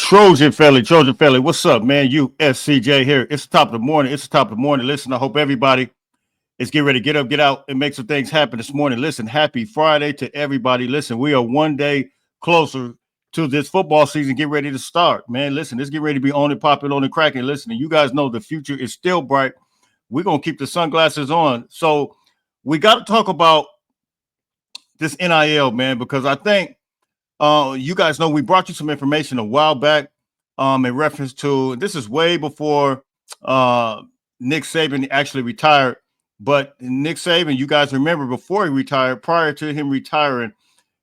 Trojan Felly. What's up, man? USCJ here. It's the top of the morning. Listen, I hope everybody is getting ready to get up, get out, and make some things happen this morning. Listen, happy Friday to everybody. Listen, we are one day closer to this football season. Get ready to start, man. Listen, let's get ready to be on and popping, on and cracking. Listen, you guys know the future is still bright. We're going to keep the sunglasses on. So we got to talk about this NIL, man, because I think you guys know we brought you some information a while back in reference to this is way before Nick Saban actually retired. But Nick Saban, you guys remember before he retired, prior to him retiring,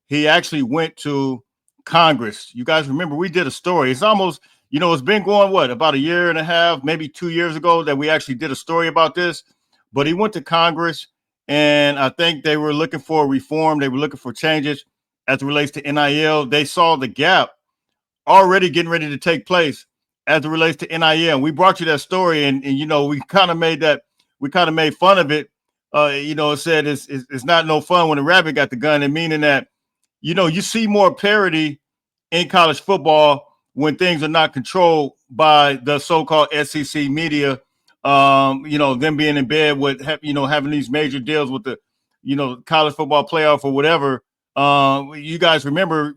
he actually went to Congress. You guys remember we did a story. It's almost, it's been going, about a year and a half, maybe 2 years ago that we actually did a story about this. But he went to Congress, and I think they were looking for reform. They were looking for changes as it relates to NIL. They saw the gap already getting ready to take place as it relates to NIL. We brought you that story, and we kind of made fun of it. It said it's not no fun when a rabbit got the gun, and meaning that, you see more parity in college football when things are not controlled by the so-called SEC media. Them being in bed with, having these major deals with the, college football playoff or whatever. You guys remember,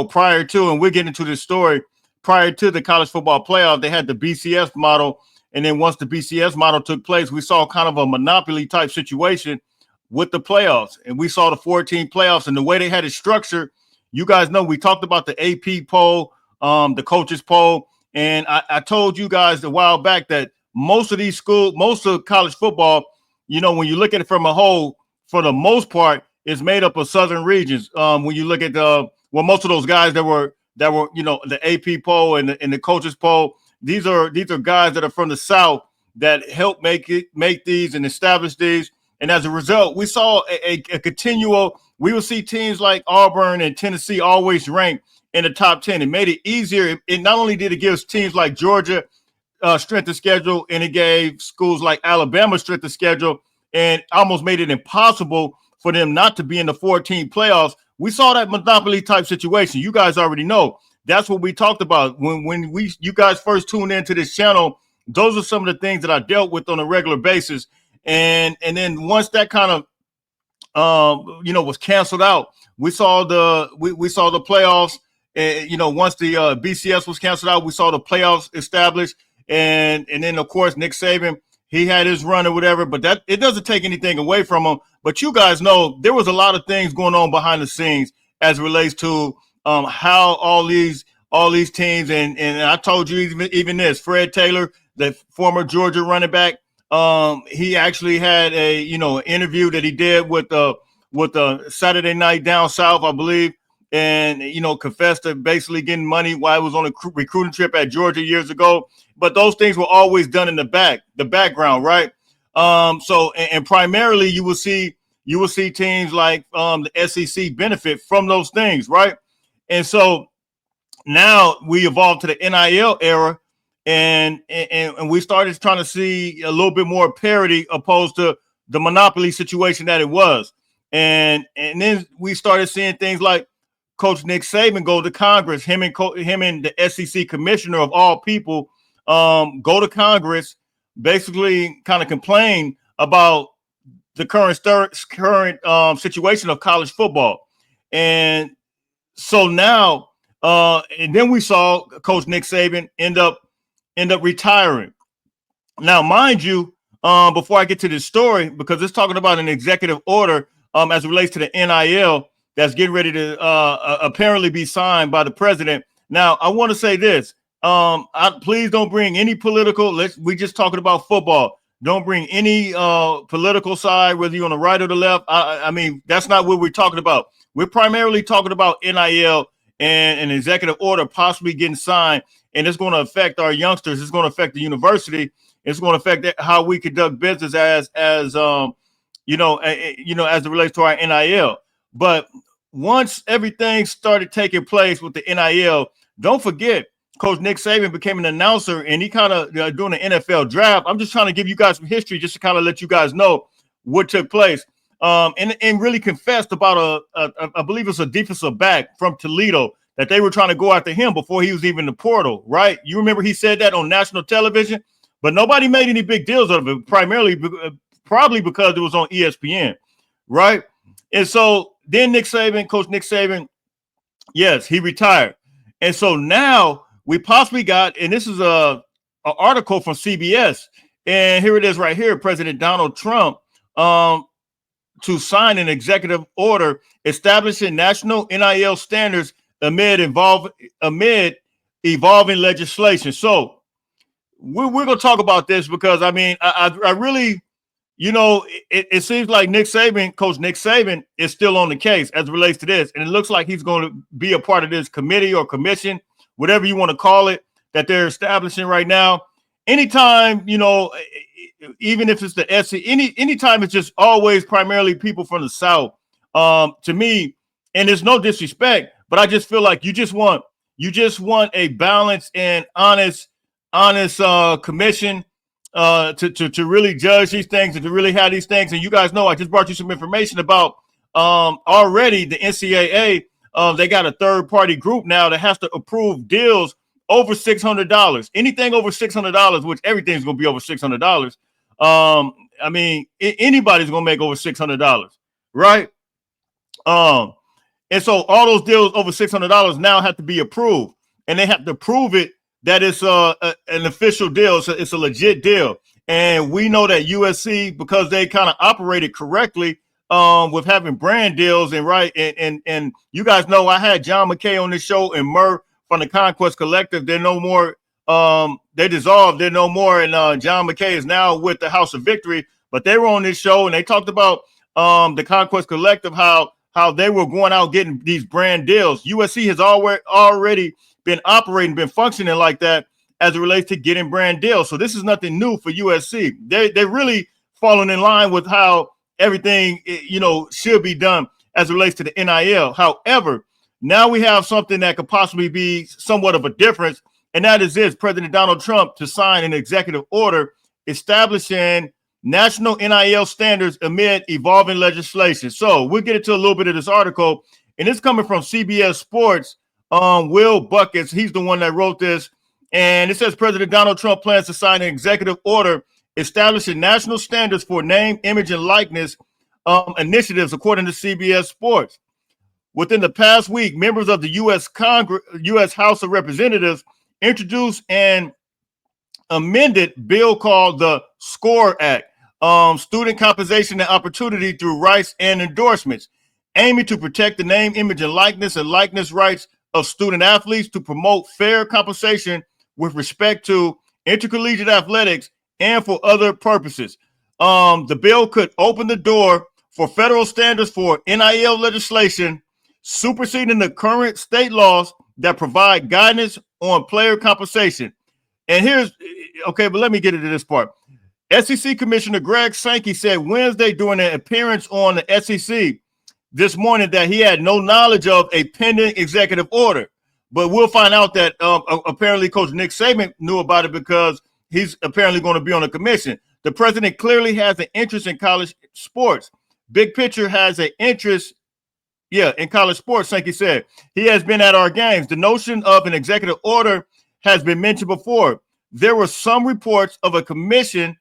prior to, and we'll get into this story, prior to the college football playoff, they had the BCS model. And then once the BCS model took place, we saw kind of a monopoly type situation with the playoffs. And we saw the 14 playoffs and the way they had it structured. You guys know we talked about the AP poll, the coaches poll. And I told you guys a while back that most of college football, when you look at it from a whole, for the most part, is made up of southern regions. When you look at most of those guys that were the AP poll and the coaches poll, these are guys that are from the South that helped make these and establish these. And as a result, we saw a continual. We will see teams like Auburn and Tennessee always rank in the top 10. It made it easier. It not only did it give teams like Georgia strength of schedule, and it gave schools like Alabama strength of schedule, and almost made it impossible for them not to be in the 14 playoffs. We saw that monopoly type situation. You guys already know. That's what we talked about when you guys first tuned into this channel. Those are some of the things that I dealt with on a regular basis. And then once that kind of was canceled out, we saw the playoffs. And once the BCS was canceled out, we saw the playoffs established. And then of course Nick Saban, he had his run or whatever, but that it doesn't take anything away from him. But you guys know there was a lot of things going on behind the scenes as it relates to how all these teams and I told you even this, Fred Taylor, the former Georgia running back, he actually had a an interview that he did with Saturday Night Down South, I believe, and confessed to basically getting money while he was on a recruiting trip at Georgia years ago. But those things were always done in the background, right? So primarily you will see teams like the SEC benefit from those things, right? And so now we evolved to the NIL era, and we started trying to see a little bit more parity opposed to the monopoly situation that it was. And then we started seeing things like Coach Nick Saban go to Congress, him and the SEC commissioner of all people go to Congress, basically kind of complain about the current situation of college football. And so now, and then we saw Coach Nick Saban end up retiring. Now, mind you, before I get to this story, because it's talking about an executive order as it relates to the NIL that's getting ready to apparently be signed by the president. Now, I want to say this. Please don't bring any political. We just talking about football. Don't bring any political side, whether you're on the right or the left. I mean, that's not what we're talking about. We're primarily talking about NIL and an executive order possibly getting signed, and it's going to affect our youngsters. It's going to affect the university. It's going to affect how we conduct business as as it relates to our NIL. But once everything started taking place with the NIL, don't forget, Coach Nick Saban became an announcer, and he kind of doing an NFL draft. I'm just trying to give you guys some history just to kind of let you guys know what took place. And really confessed about I believe it's a defensive back from Toledo that they were trying to go after him before he was even in the portal, right? You remember he said that on national television, but nobody made any big deals out of it, probably because it was on ESPN, right? And so then Coach Nick Saban, yes, he retired. And so now we possibly got, and this is a article from CBS, and here it is right here, President Donald Trump to sign an executive order establishing national NIL standards amid evolving legislation. So we're going to talk about this because, I mean, I really, you know, it seems like Coach Nick Saban is still on the case as it relates to this. And it looks like he's going to be a part of this committee or commission, whatever you want to call it, that they're establishing right now. Anytime, you know, even if it's the SC, anytime it's just always primarily people from the South, to me, and there's no disrespect, but I just feel like you just want a balanced and honest commission to really judge these things and to really have these things. And you guys know I just brought you some information about already the NCAA. They got a third party group now that has to approve deals over $600. Anything over $600, which everything's going to be over $600. I mean, anybody's going to make over $600, right? And so all those deals over $600 now have to be approved, and they have to prove it that it's an official deal. So it's a legit deal. And we know that USC, because they kind of operated correctly with having brand deals and you guys know I had John McKay on this show and Murr from the Conquest Collective. They're no more. They dissolved. They're no more. And John McKay is now with the House of Victory. But they were on this show and they talked about the Conquest Collective, how they were going out getting these brand deals. USC has already been operating, been functioning like that as it relates to getting brand deals. So this is nothing new for USC. They're really falling in line with how everything, you know, should be done as it relates to the NIL. However, now we have something that could possibly be somewhat of a difference, and that is this: President Donald Trump to sign an executive order establishing national NIL standards amid evolving legislation. So we'll get into a little bit of this article, and it's coming from CBS Sports. Will Buckets, he's the one that wrote this, and it says President Donald Trump plans to sign an executive order establishing national standards for name, image, and likeness initiatives, according to CBS Sports. Within the past week, members of the U.S. House of Representatives introduced an amended bill called the SCORE Act, Student Compensation and Opportunity Through Rights and Endorsements, aiming to protect the name, image, and likeness rights of student athletes, to promote fair compensation with respect to intercollegiate athletics and for other purposes. The bill could open the door for federal standards for NIL legislation, superseding the current state laws that provide guidance on player compensation. And but let me get into this part. SEC Commissioner Greg Sankey said Wednesday during an appearance on the SEC this morning that he had no knowledge of a pending executive order. But we'll find out that apparently Coach Nick Saban knew about it because he's apparently going to be on the commission. The president clearly has an interest in college sports. Big picture has an interest in college sports, Sankey said. He has been at our games. The notion of an executive order has been mentioned before. There were some reports of a commission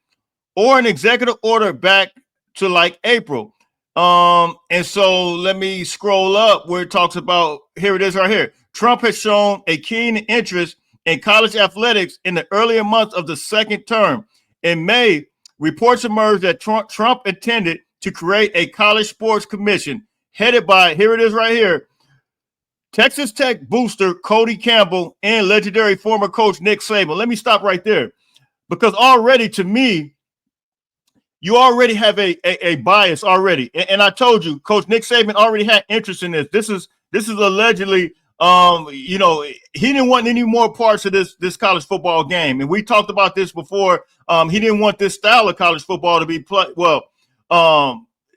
or an executive order back to like April. And so let me scroll up where it talks about, here it is right here. Trump has shown a keen interest in college athletics in the earlier months of the second term. In May, reports emerged that Trump intended to create a college sports commission headed by, here it is right here, Texas Tech booster Cody Campbell and legendary former coach Nick Saban. Let me stop right there, because already, to me, you already have a bias already. And I told you, Coach Nick Saban already had interest in this. This is allegedly, he didn't want any more parts of this college football game. And we talked about this before. He didn't want this style of college football to be played. Well,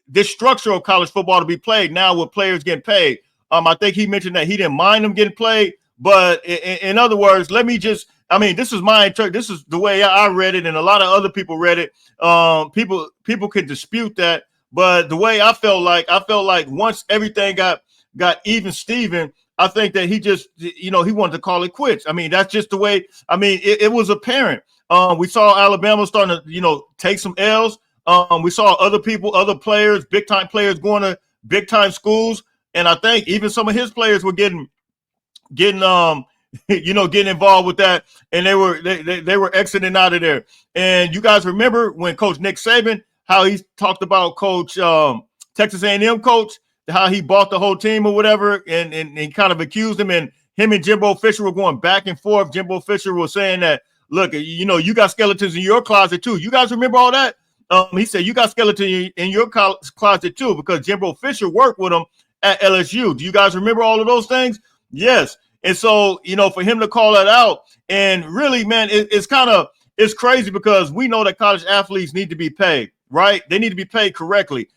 this structure of college football to be played now with players getting paid. I think he mentioned that he didn't mind them getting played. But in other words, this is this is the way I read it, and a lot of other people read it. People could dispute that, but the way I felt like once everything got even Steven, I think that he just, he wanted to call it quits. I mean, that's just the way. I mean, it was apparent. We saw Alabama starting to, take some L's. We saw other people, other players, big time players going to big time schools, and I think even some of his players were getting getting involved with that, and they were exiting out of there. And you guys remember when Coach Nick Saban, how he talked about Coach Texas A&M coach, how he bought the whole team or whatever, and kind of accused him, and him and Jimbo Fisher were going back and forth. Jimbo Fisher was saying that, look, you got skeletons in your closet too. You guys remember all that? He said you got skeletons in your closet too, because Jimbo Fisher worked with him at LSU. Do you guys remember all of those things? Yes. And so, for him to call that out, and really, man, it's crazy, because we know that college athletes need to be paid, right? They need to be paid correctly.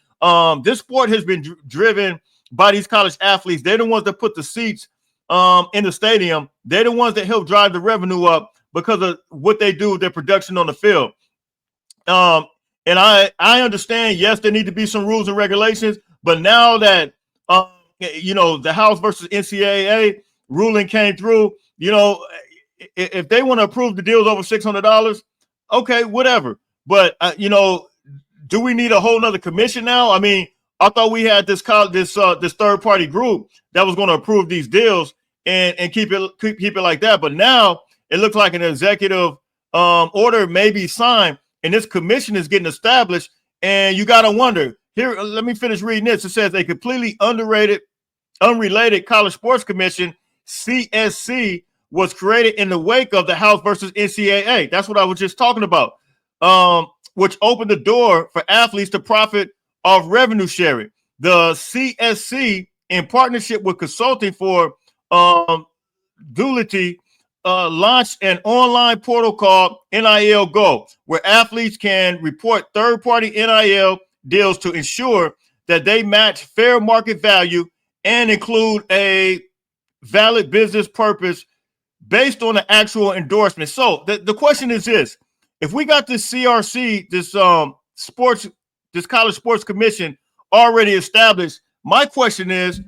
This sport has been driven by these college athletes. They're the ones that put the seats in the stadium. They're the ones that help drive the revenue up because of what they do with their production on the field. And I understand, yes, there need to be some rules and regulations, but now that, the House versus NCAA ruling came through, if they want to approve the deals over $600, okay, whatever. But, do we need a whole nother commission now? I mean, I thought we had this third party group that was going to approve these deals and keep it like that. But now it looks like an executive order may be signed, and this commission is getting established. And you got to wonder here. Let me finish reading this. It says a completely unrelated college sports commission, CSC, was created in the wake of the House versus NCAA. That's what I was just talking about. Which opened the door for athletes to profit off revenue sharing. The CSC, in partnership with consulting for Duality, launched an online portal called NIL Go, where athletes can report third-party NIL deals to ensure that they match fair market value and include a valid business purpose based on the actual endorsement. So the question is this: if we got this CRC, this college sports commission already established, my question is,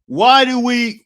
why do we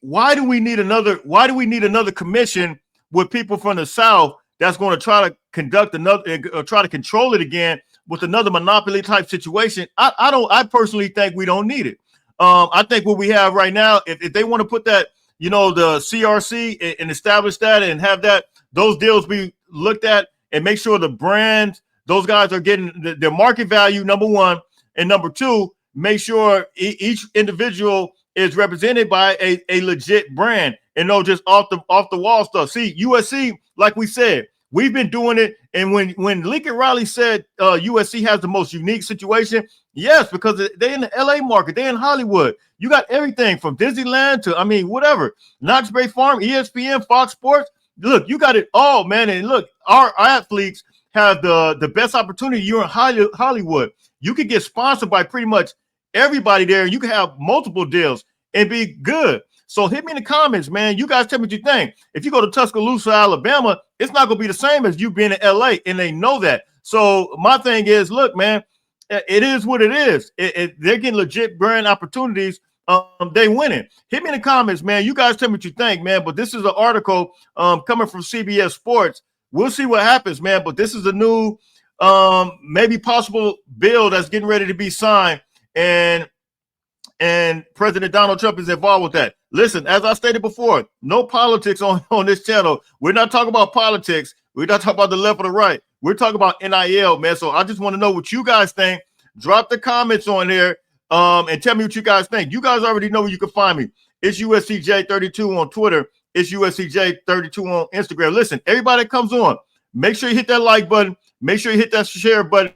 need another commission with people from the South that's going to try to try to control it again with another monopoly type situation? I personally think we don't need it. I think what we have right now, if they want to put that, the CRC and establish that and have those deals be looked at, and make sure the brands, those guys are getting their market value, number one. And number two, make sure each individual is represented by a legit brand and no just off the wall stuff. See, USC, like we said, we've been doing it. And when Lincoln Riley said USC has the most unique situation, yes, because they're in the LA market, they're in Hollywood. You got everything from Disneyland to, whatever, Knott's Berry Farm, ESPN, Fox Sports. Look, you got it all, man. And look, our athletes have the best opportunity. You're in Hollywood. You can get sponsored by pretty much everybody there. You can have multiple deals and be good. So hit me in the comments, man. You guys tell me what you think. If you go to Tuscaloosa, Alabama, it's not going to be the same as you being in LA, and they know that. So my thing is, look, man, it is what it is. They're getting legit brand opportunities. They winning. Hit me in the comments, man. You guys tell me what you think, man. But this is an article coming from CBS Sports. We'll see what happens, man. But this is a new, maybe possible bill that's getting ready to be signed, and President Donald Trump is involved with that. Listen, as I stated before, no politics on this channel. We're not talking about politics. We're not talking about the left or the right. We're talking about NIL, man. So I just want to know what you guys think. Drop the comments on here. And tell me what you guys think. You guys already know where you can find me. It's USCJ32 on Twitter. It's USCJ32 on Instagram. Listen, everybody that comes on, make sure you hit that like button. Make sure you hit that share button.